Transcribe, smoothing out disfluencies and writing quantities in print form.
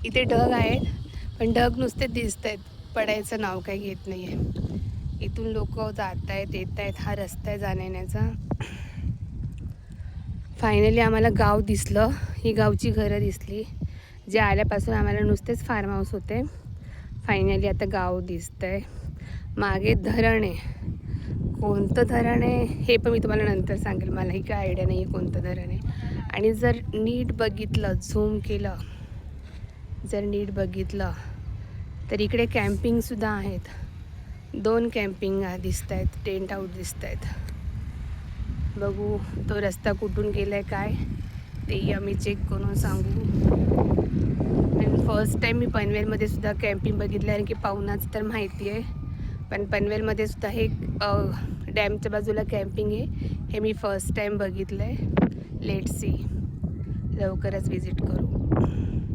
इथे ढग आहेत, पण ढग नुसते दिसत आहेत, पडायचं नाव काही घेत नाही आहे. इथून लोक जात आहेत येत आहेत, हा रस्ता आहे जाण्याचा. फायनली आम्हाला गाव दिसलं, ही गावची घरं दिसली. जे आल्यापासून आम्हाला नुसतेच फार्म हाऊस होते. फायनली आता गाव दिसतं आहे. मागे धरण आहे. कोणतं धरण आहे हे पण मी तुम्हाला नंतर सांगेल, मलाही काय आयडिया नाही आहे कोणतं धरण आहे. आणि जर नीट बघितलं, झूम केलं, जर नीट बघितलं तर इकडे कॅम्पिंगसुद्धा आहेत. 2 कॅम्पिंग दिसत आहेत, टेंट हाऊस दिसत आहेत. बघू तो रस्ता कुठून गेला आहे काय तेही आम्ही चेक करून सांगू. आणि फर्स्ट टाईम मी पनवेलमध्ये सुद्धा कॅम्पिंग बघितलं आहे, कारण की पाहुणाच तर माहिती आहे. पण पनवेलमध्ये सुद्धा हे डॅमच्या बाजूला कॅम्पिंग आहे, हे मी फर्स्ट टाईम बघितलं आहे. लेट्स सी, लवकरच विजिट करू.